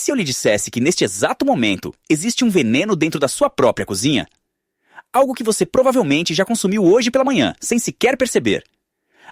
se eu lhe dissesse que neste exato momento existe um veneno dentro da sua própria cozinha? Algo que você provavelmente já consumiu hoje pela manhã, sem sequer perceber.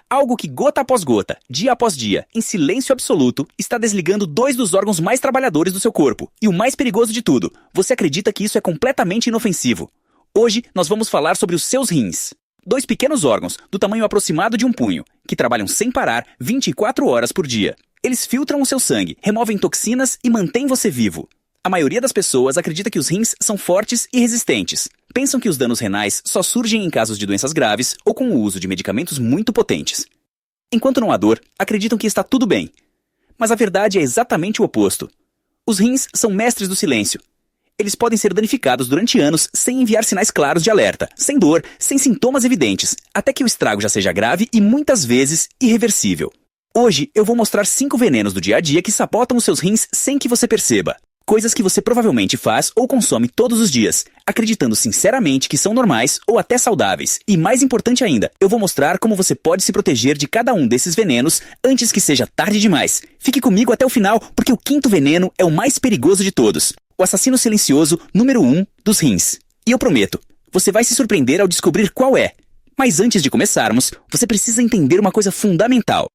Algo que gota após gota, dia após dia, em silêncio absoluto, está desligando 2 dos órgãos mais trabalhadores do seu corpo. E o mais perigoso de tudo, você acredita que isso é completamente inofensivo. Hoje nós vamos falar sobre os seus rins. 2 pequenos órgãos, do tamanho aproximado de um punho, que trabalham sem parar 24 horas por dia. Eles filtram o seu sangue, removem toxinas e mantêm você vivo. A maioria das pessoas acredita que os rins são fortes e resistentes. Pensam que os danos renais só surgem em casos de doenças graves ou com o uso de medicamentos muito potentes. Enquanto não há dor, acreditam que está tudo bem. Mas a verdade é exatamente o oposto. Os rins são mestres do silêncio. Eles podem ser danificados durante anos sem enviar sinais claros de alerta, sem dor, sem sintomas evidentes, até que o estrago já seja grave e muitas vezes irreversível. Hoje eu vou mostrar 5 venenos do dia a dia que sabotam os seus rins sem que você perceba. Coisas que você provavelmente faz ou consome todos os dias, acreditando sinceramente que são normais ou até saudáveis. E mais importante ainda, eu vou mostrar como você pode se proteger de cada um desses venenos antes que seja tarde demais. Fique comigo até o final, porque o 5º veneno é o mais perigoso de todos. O assassino silencioso número 1 dos rins. E eu prometo, você vai se surpreender ao descobrir qual é. Mas antes de começarmos, você precisa entender uma coisa fundamental.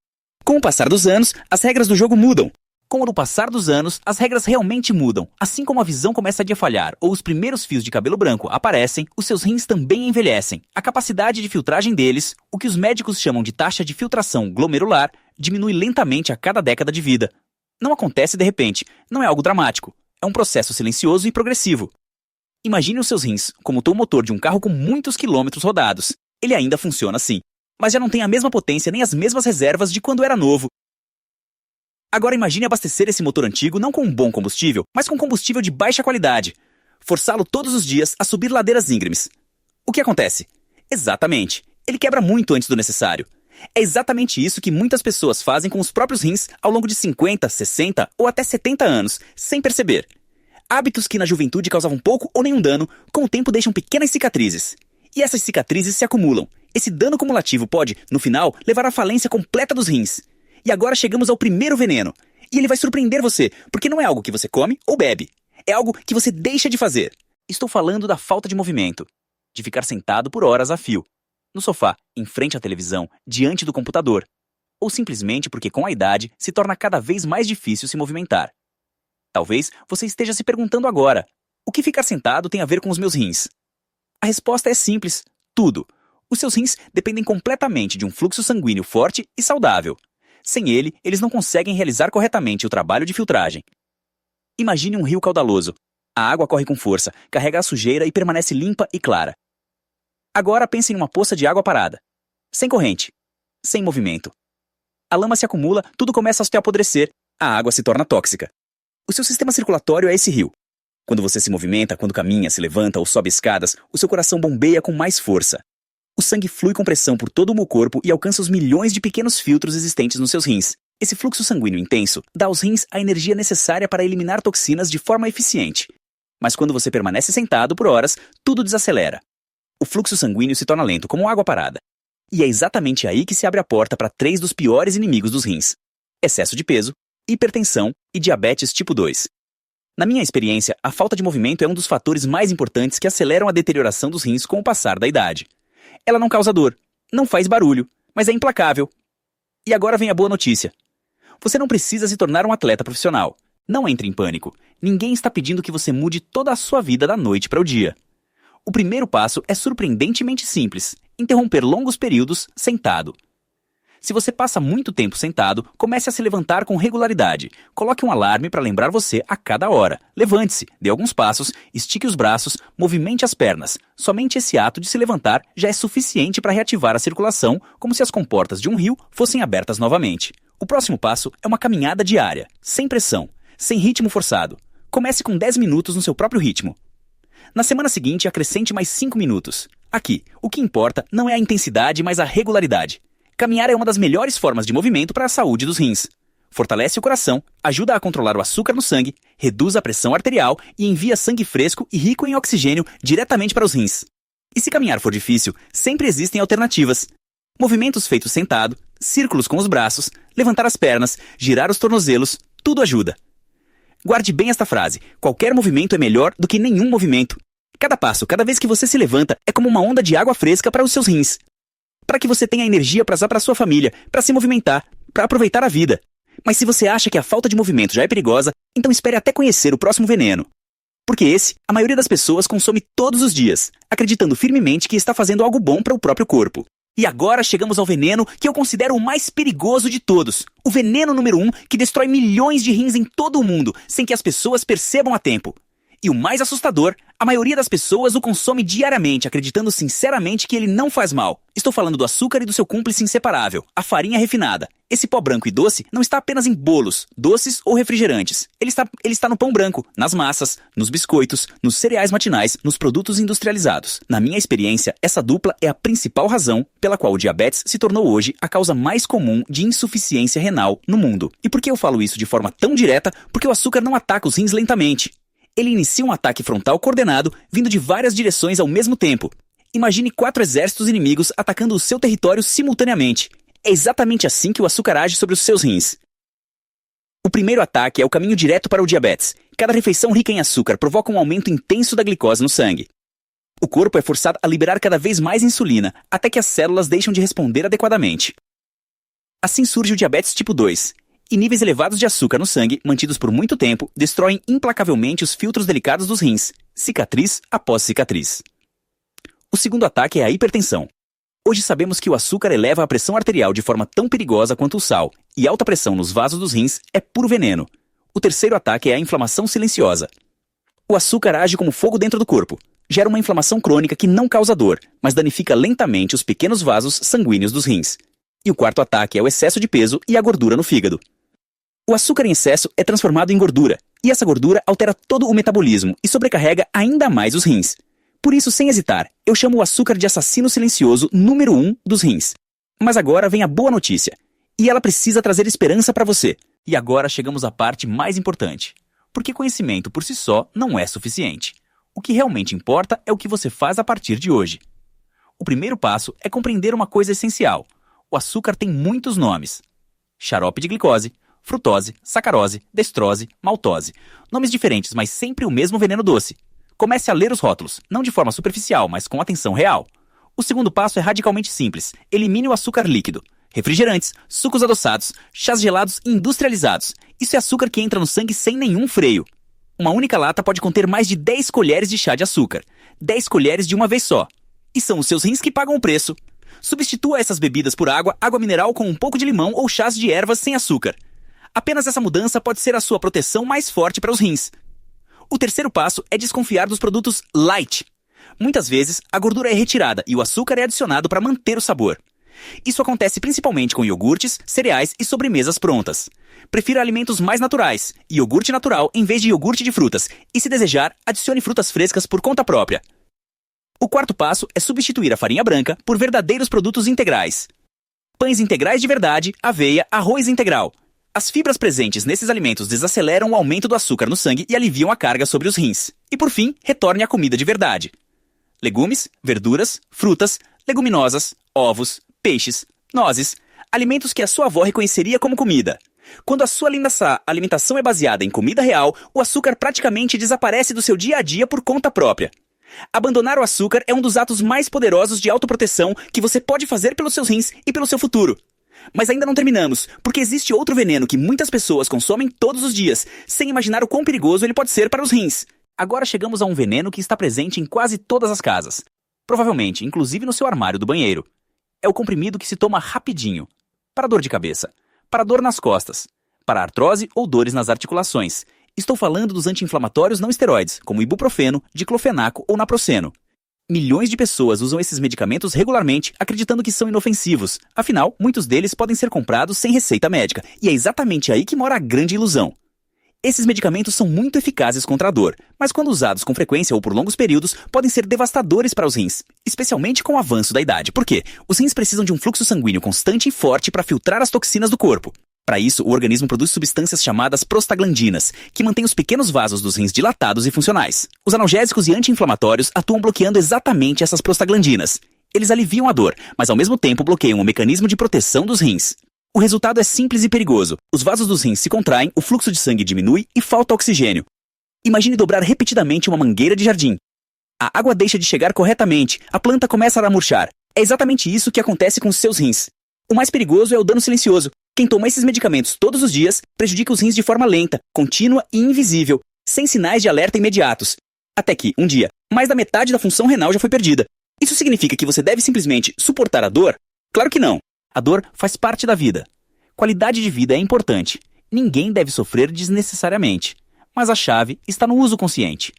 Com o passar dos anos, as regras do jogo mudam. Com o passar dos anos, as regras realmente mudam. Assim como a visão começa a falhar ou os primeiros fios de cabelo branco aparecem, os seus rins também envelhecem. A capacidade de filtragem deles, o que os médicos chamam de taxa de filtração glomerular, diminui lentamente a cada década de vida. Não acontece de repente, não é algo dramático. É um processo silencioso e progressivo. Imagine os seus rins como o motor de um carro com muitos quilômetros rodados. Ele ainda funciona assim, mas já não tem a mesma potência nem as mesmas reservas de quando era novo. Agora imagine abastecer esse motor antigo não com um bom combustível, mas com combustível de baixa qualidade. Forçá-lo todos os dias a subir ladeiras íngremes. O que acontece? Exatamente. Ele quebra muito antes do necessário. É exatamente isso que muitas pessoas fazem com os próprios rins ao longo de 50, 60 ou até 70 anos, sem perceber. Hábitos que na juventude causavam pouco ou nenhum dano, com o tempo deixam pequenas cicatrizes. E essas cicatrizes se acumulam. Esse dano cumulativo pode, no final, levar à falência completa dos rins. E agora chegamos ao 1º veneno. E ele vai surpreender você, porque não é algo que você come ou bebe. É algo que você deixa de fazer. Estou falando da falta de movimento. De ficar sentado por horas a fio. No sofá, em frente à televisão, diante do computador. Ou simplesmente porque com a idade se torna cada vez mais difícil se movimentar. Talvez você esteja se perguntando agora: o que ficar sentado tem a ver com os meus rins? A resposta é simples: tudo. Os seus rins dependem completamente de um fluxo sanguíneo forte e saudável. Sem ele, eles não conseguem realizar corretamente o trabalho de filtragem. Imagine um rio caudaloso. A água corre com força, carrega a sujeira e permanece limpa e clara. Agora pense em uma poça de água parada. Sem corrente. Sem movimento. A lama se acumula, tudo começa a se apodrecer, a água se torna tóxica. O seu sistema circulatório é esse rio. Quando você se movimenta, quando caminha, se levanta ou sobe escadas, o seu coração bombeia com mais força. O sangue flui com pressão por todo o corpo e alcança os milhões de pequenos filtros existentes nos seus rins. Esse fluxo sanguíneo intenso dá aos rins a energia necessária para eliminar toxinas de forma eficiente. Mas quando você permanece sentado por horas, tudo desacelera. O fluxo sanguíneo se torna lento, como água parada. E é exatamente aí que se abre a porta para 3 dos piores inimigos dos rins: excesso de peso, hipertensão e diabetes tipo 2. Na minha experiência, a falta de movimento é um dos fatores mais importantes que aceleram a deterioração dos rins com o passar da idade. Ela não causa dor, não faz barulho, mas é implacável. E agora vem a boa notícia. Você não precisa se tornar um atleta profissional. Não entre em pânico. Ninguém está pedindo que você mude toda a sua vida da noite para o dia. O primeiro passo é surpreendentemente simples: interromper longos períodos sentado. Se você passa muito tempo sentado, comece a se levantar com regularidade. Coloque um alarme para lembrar você a cada hora. Levante-se, dê alguns passos, estique os braços, movimente as pernas. Somente esse ato de se levantar já é suficiente para reativar a circulação, como se as comportas de um rio fossem abertas novamente. O próximo passo é uma caminhada diária, sem pressão, sem ritmo forçado. Comece com 10 minutos no seu próprio ritmo. Na semana seguinte, acrescente mais 5 minutos. Aqui, o que importa não é a intensidade, mas a regularidade. Caminhar é uma das melhores formas de movimento para a saúde dos rins. Fortalece o coração, ajuda a controlar o açúcar no sangue, reduz a pressão arterial e envia sangue fresco e rico em oxigênio diretamente para os rins. E se caminhar for difícil, sempre existem alternativas. Movimentos feitos sentado, círculos com os braços, levantar as pernas, girar os tornozelos, tudo ajuda. Guarde bem esta frase: qualquer movimento é melhor do que nenhum movimento. Cada passo, cada vez que você se levanta, é como uma onda de água fresca para os seus rins. Para que você tenha energia para usar para sua família, para se movimentar, para aproveitar a vida. Mas se você acha que a falta de movimento já é perigosa, então espere até conhecer o próximo veneno. Porque esse, a maioria das pessoas consome todos os dias, acreditando firmemente que está fazendo algo bom para o próprio corpo. E agora chegamos ao veneno que eu considero o mais perigoso de todos. O veneno número 1 que destrói milhões de rins em todo o mundo, sem que as pessoas percebam a tempo. E o mais assustador, a maioria das pessoas o consome diariamente, acreditando sinceramente que ele não faz mal. Estou falando do açúcar e do seu cúmplice inseparável, a farinha refinada. Esse pó branco e doce não está apenas em bolos, doces ou refrigerantes. Ele está no pão branco, nas massas, nos biscoitos, nos cereais matinais, nos produtos industrializados. Na minha experiência, essa dupla é a principal razão pela qual o diabetes se tornou hoje a causa mais comum de insuficiência renal no mundo. E por que eu falo isso de forma tão direta? Porque o açúcar não ataca os rins lentamente. Ele inicia um ataque frontal coordenado, vindo de várias direções ao mesmo tempo. Imagine 4 exércitos inimigos atacando o seu território simultaneamente. É exatamente assim que o açúcar age sobre os seus rins. O primeiro ataque é o caminho direto para o diabetes. Cada refeição rica em açúcar provoca um aumento intenso da glicose no sangue. O corpo é forçado a liberar cada vez mais insulina, até que as células deixam de responder adequadamente. Assim surge o diabetes tipo 2. E níveis elevados de açúcar no sangue, mantidos por muito tempo, destroem implacavelmente os filtros delicados dos rins, cicatriz após cicatriz. O segundo ataque é a hipertensão. Hoje sabemos que o açúcar eleva a pressão arterial de forma tão perigosa quanto o sal, e alta pressão nos vasos dos rins é puro veneno. O terceiro ataque é a inflamação silenciosa. O açúcar age como fogo dentro do corpo. Gera uma inflamação crônica que não causa dor, mas danifica lentamente os pequenos vasos sanguíneos dos rins. E o quarto ataque é o excesso de peso e a gordura no fígado. O açúcar em excesso é transformado em gordura, e essa gordura altera todo o metabolismo e sobrecarrega ainda mais os rins. Por isso, sem hesitar, eu chamo o açúcar de assassino silencioso número 1 dos rins. Mas agora vem a boa notícia, e ela precisa trazer esperança para você. E agora chegamos à parte mais importante, porque conhecimento por si só não é suficiente. O que realmente importa é o que você faz a partir de hoje. O primeiro passo é compreender uma coisa essencial. O açúcar tem muitos nomes: xarope de glicose, frutose, sacarose, destrose, maltose. Nomes diferentes, mas sempre o mesmo veneno doce. Comece a ler os rótulos, não de forma superficial, mas com atenção real. O segundo passo é radicalmente simples. Elimine o açúcar líquido. Refrigerantes, sucos adoçados, chás gelados e industrializados. Isso é açúcar que entra no sangue sem nenhum freio. Uma única lata pode conter mais de 10 colheres de chá de açúcar. 10 colheres de uma vez só. E são os seus rins que pagam o preço. Substitua essas bebidas por água mineral com um pouco de limão ou chás de ervas sem açúcar. Apenas essa mudança pode ser a sua proteção mais forte para os rins. O terceiro passo é desconfiar dos produtos light. Muitas vezes, a gordura é retirada e o açúcar é adicionado para manter o sabor. Isso acontece principalmente com iogurtes, cereais e sobremesas prontas. Prefira alimentos mais naturais, iogurte natural em vez de iogurte de frutas, e se desejar, adicione frutas frescas por conta própria. O quarto passo é substituir a farinha branca por verdadeiros produtos integrais. Pães integrais de verdade, aveia, arroz integral. As fibras presentes nesses alimentos desaceleram o aumento do açúcar no sangue e aliviam a carga sobre os rins. E por fim, retorne à comida de verdade. Legumes, verduras, frutas, leguminosas, ovos, peixes, nozes, alimentos que a sua avó reconheceria como comida. Quando a sua alimentação é baseada em comida real, o açúcar praticamente desaparece do seu dia a dia por conta própria. Abandonar o açúcar é um dos atos mais poderosos de autoproteção que você pode fazer pelos seus rins e pelo seu futuro. Mas ainda não terminamos, porque existe outro veneno que muitas pessoas consomem todos os dias, sem imaginar o quão perigoso ele pode ser para os rins. Agora chegamos a um veneno que está presente em quase todas as casas. Provavelmente, inclusive no seu armário do banheiro. É o comprimido que se toma rapidinho. Para dor de cabeça, para dor nas costas, para artrose ou dores nas articulações. Estou falando dos anti-inflamatórios não esteroides, como ibuprofeno, diclofenaco ou naproxeno. Milhões de pessoas usam esses medicamentos regularmente, acreditando que são inofensivos. Afinal, muitos deles podem ser comprados sem receita médica, e é exatamente aí que mora a grande ilusão. Esses medicamentos são muito eficazes contra a dor, mas quando usados com frequência ou por longos períodos, podem ser devastadores para os rins, especialmente com o avanço da idade. Por quê? Os rins precisam de um fluxo sanguíneo constante e forte para filtrar as toxinas do corpo. Para isso, o organismo produz substâncias chamadas prostaglandinas, que mantêm os pequenos vasos dos rins dilatados e funcionais. Os analgésicos e anti-inflamatórios atuam bloqueando exatamente essas prostaglandinas. Eles aliviam a dor, mas ao mesmo tempo bloqueiam o mecanismo de proteção dos rins. O resultado é simples e perigoso. Os vasos dos rins se contraem, o fluxo de sangue diminui e falta oxigênio. Imagine dobrar repetidamente uma mangueira de jardim. A água deixa de chegar corretamente, a planta começa a murchar. É exatamente isso que acontece com os seus rins. O mais perigoso é o dano silencioso. Quem toma esses medicamentos todos os dias prejudica os rins de forma lenta, contínua e invisível, sem sinais de alerta imediatos. Até que, um dia, mais da metade da função renal já foi perdida. Isso significa que você deve simplesmente suportar a dor? Claro que não. A dor faz parte da vida. Qualidade de vida é importante. Ninguém deve sofrer desnecessariamente. Mas a chave está no uso consciente.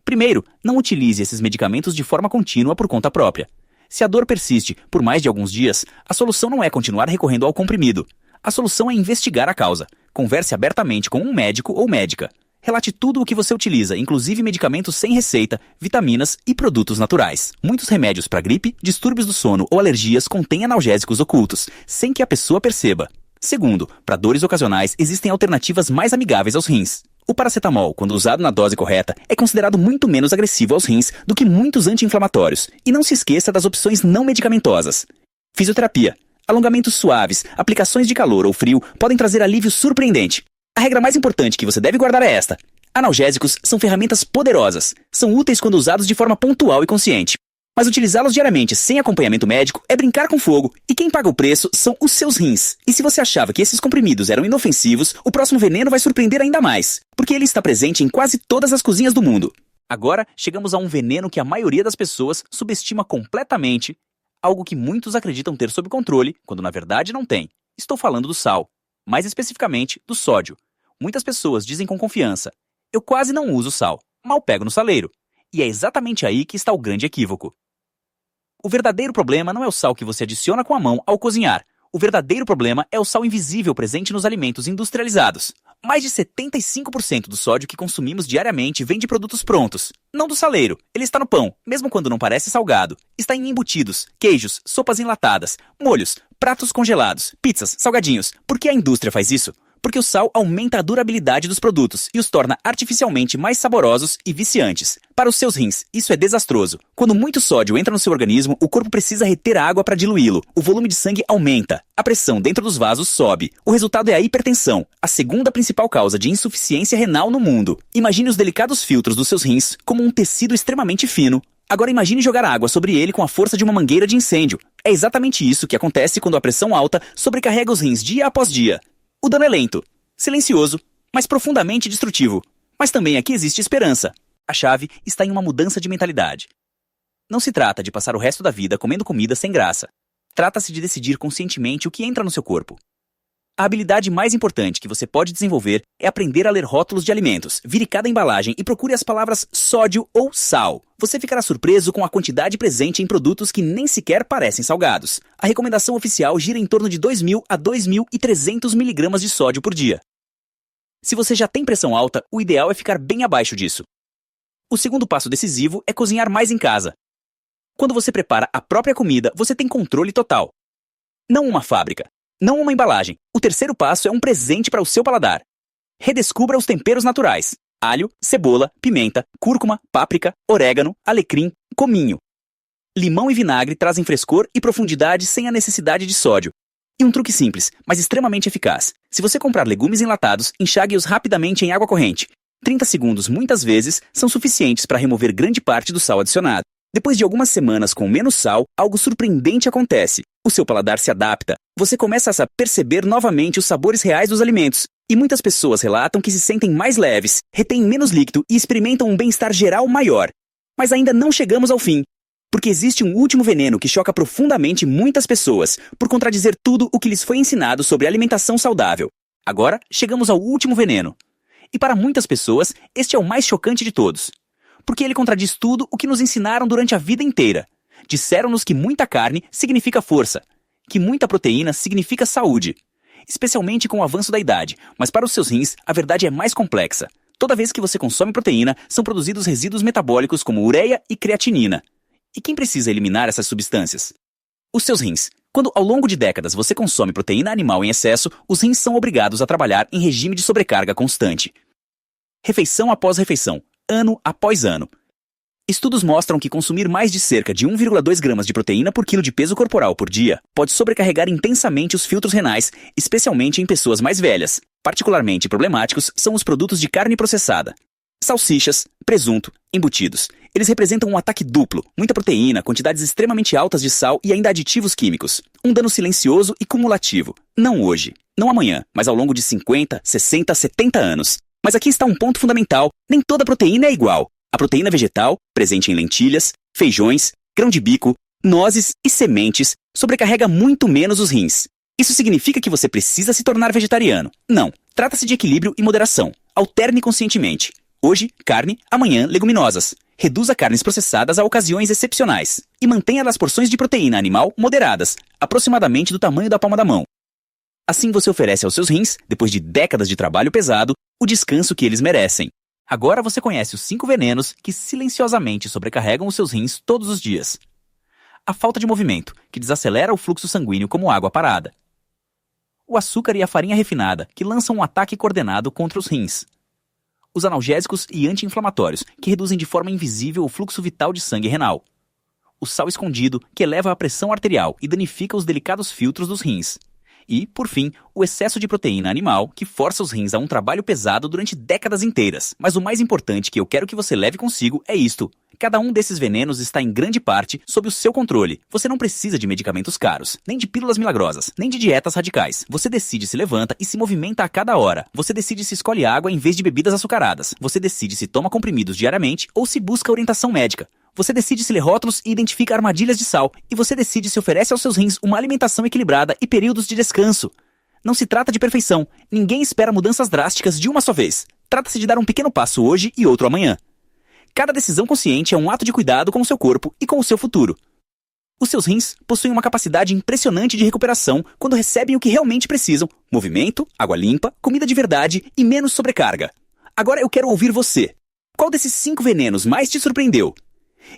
Primeiro, não utilize esses medicamentos de forma contínua por conta própria. Se a dor persiste por mais de alguns dias, a solução não é continuar recorrendo ao comprimido. A solução é investigar a causa. Converse abertamente com um médico ou médica. Relate tudo o que você utiliza, inclusive medicamentos sem receita, vitaminas e produtos naturais. Muitos remédios para gripe, distúrbios do sono ou alergias contêm analgésicos ocultos, sem que a pessoa perceba. Segundo, para dores ocasionais existem alternativas mais amigáveis aos rins. O paracetamol, quando usado na dose correta, é considerado muito menos agressivo aos rins do que muitos anti-inflamatórios. E não se esqueça das opções não medicamentosas. Fisioterapia, alongamentos suaves, aplicações de calor ou frio podem trazer alívio surpreendente. A regra mais importante que você deve guardar é esta. Analgésicos são ferramentas poderosas. São úteis quando usados de forma pontual e consciente. Mas utilizá-los diariamente sem acompanhamento médico é brincar com fogo. E quem paga o preço são os seus rins. E se você achava que esses comprimidos eram inofensivos, o próximo veneno vai surpreender ainda mais. Porque ele está presente em quase todas as cozinhas do mundo. Agora, chegamos a um veneno que a maioria das pessoas subestima completamente. Algo que muitos acreditam ter sob controle, quando na verdade não tem. Estou falando do sal. Mais especificamente, do sódio. Muitas pessoas dizem com confiança: eu quase não uso sal, mal pego no saleiro. E é exatamente aí que está o grande equívoco. O verdadeiro problema não é o sal que você adiciona com a mão ao cozinhar. O verdadeiro problema é o sal invisível presente nos alimentos industrializados. Mais de 75% do sódio que consumimos diariamente vem de produtos prontos. Não do saleiro. Ele está no pão, mesmo quando não parece salgado. Está em embutidos, queijos, sopas enlatadas, molhos, pratos congelados, pizzas, salgadinhos. Por que a indústria faz isso? Porque o sal aumenta a durabilidade dos produtos e os torna artificialmente mais saborosos e viciantes. Para os seus rins, isso é desastroso. Quando muito sódio entra no seu organismo, o corpo precisa reter água para diluí-lo. O volume de sangue aumenta. A pressão dentro dos vasos sobe. O resultado é a hipertensão, a segunda principal causa de insuficiência renal no mundo. Imagine os delicados filtros dos seus rins como um tecido extremamente fino. Agora imagine jogar água sobre ele com a força de uma mangueira de incêndio. É exatamente isso que acontece quando a pressão alta sobrecarrega os rins dia após dia. O dano é lento, silencioso, mas profundamente destrutivo. Mas também aqui existe esperança. A chave está em uma mudança de mentalidade. Não se trata de passar o resto da vida comendo comida sem graça. Trata-se de decidir conscientemente o que entra no seu corpo. A habilidade mais importante que você pode desenvolver é aprender a ler rótulos de alimentos. Vire cada embalagem e procure as palavras sódio ou sal. Você ficará surpreso com a quantidade presente em produtos que nem sequer parecem salgados. A recomendação oficial gira em torno de 2.000 a 2.300 miligramas de sódio por dia. Se você já tem pressão alta, o ideal é ficar bem abaixo disso. O segundo passo decisivo é cozinhar mais em casa. Quando você prepara a própria comida, você tem controle total. Não uma fábrica. Não uma embalagem. O terceiro passo é um presente para o seu paladar. Redescubra os temperos naturais. Alho, cebola, pimenta, cúrcuma, páprica, orégano, alecrim, cominho. Limão e vinagre trazem frescor e profundidade sem a necessidade de sódio. E um truque simples, mas extremamente eficaz. Se você comprar legumes enlatados, enxague-os rapidamente em água corrente. 30 segundos, muitas vezes, são suficientes para remover grande parte do sal adicionado. Depois de algumas semanas com menos sal, algo surpreendente acontece. O seu paladar se adapta. Você começa a perceber novamente os sabores reais dos alimentos. E muitas pessoas relatam que se sentem mais leves, retêm menos líquido e experimentam um bem-estar geral maior. Mas ainda não chegamos ao fim. Porque existe um último veneno que choca profundamente muitas pessoas, por contradizer tudo o que lhes foi ensinado sobre alimentação saudável. Agora, chegamos ao último veneno. E para muitas pessoas, este é o mais chocante de todos. Porque ele contradiz tudo o que nos ensinaram durante a vida inteira. Disseram-nos que muita carne significa força, que muita proteína significa saúde, especialmente com o avanço da idade, mas para os seus rins a verdade é mais complexa. Toda vez que você consome proteína, são produzidos resíduos metabólicos como ureia e creatinina. E quem precisa eliminar essas substâncias? Os seus rins. Quando ao longo de décadas você consome proteína animal em excesso, os rins são obrigados a trabalhar em regime de sobrecarga constante. Refeição após refeição, ano após ano. Estudos mostram que consumir mais de cerca de 1,2 gramas de proteína por quilo de peso corporal por dia pode sobrecarregar intensamente os filtros renais, especialmente em pessoas mais velhas. Particularmente problemáticos são os produtos de carne processada. Salsichas, presunto, embutidos. Eles representam um ataque duplo, muita proteína, quantidades extremamente altas de sal e ainda aditivos químicos. Um dano silencioso e cumulativo. Não hoje, não amanhã, mas ao longo de 50, 60, 70 anos. Mas aqui está um ponto fundamental: nem toda proteína é igual. A proteína vegetal, presente em lentilhas, feijões, grão de bico, nozes e sementes, sobrecarrega muito menos os rins. Isso significa que você precisa se tornar vegetariano? Não. Trata-se de equilíbrio e moderação. Alterne conscientemente. Hoje, carne, amanhã, leguminosas. Reduza carnes processadas a ocasiões excepcionais. E mantenha as porções de proteína animal moderadas, aproximadamente do tamanho da palma da mão. Assim você oferece aos seus rins, depois de décadas de trabalho pesado, o descanso que eles merecem. Agora você conhece os 5 venenos que silenciosamente sobrecarregam os seus rins todos os dias. A falta de movimento, que desacelera o fluxo sanguíneo como água parada. O açúcar e a farinha refinada, que lançam um ataque coordenado contra os rins. Os analgésicos e anti-inflamatórios, que reduzem de forma invisível o fluxo vital de sangue renal. O sal escondido, que eleva a pressão arterial e danifica os delicados filtros dos rins. E, por fim, o excesso de proteína animal, que força os rins a um trabalho pesado durante décadas inteiras. Mas o mais importante que eu quero que você leve consigo é isto: cada um desses venenos está em grande parte sob o seu controle. Você não precisa de medicamentos caros, nem de pílulas milagrosas, nem de dietas radicais. Você decide se levanta e se movimenta a cada hora. Você decide se escolhe água em vez de bebidas açucaradas. Você decide se toma comprimidos diariamente ou se busca orientação médica. Você decide se lê rótulos e identifica armadilhas de sal. E você decide se oferece aos seus rins uma alimentação equilibrada e períodos de descanso. Não se trata de perfeição. Ninguém espera mudanças drásticas de uma só vez. Trata-se de dar um pequeno passo hoje e outro amanhã. Cada decisão consciente é um ato de cuidado com o seu corpo e com o seu futuro. Os seus rins possuem uma capacidade impressionante de recuperação quando recebem o que realmente precisam: movimento, água limpa, comida de verdade e menos sobrecarga. Agora eu quero ouvir você. Qual desses 5 venenos mais te surpreendeu?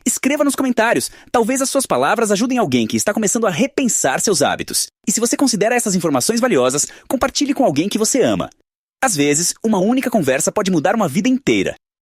Escreva nos comentários. Talvez as suas palavras ajudem alguém que está começando a repensar seus hábitos. E se você considera essas informações valiosas, compartilhe com alguém que você ama. Às vezes, uma única conversa pode mudar uma vida inteira.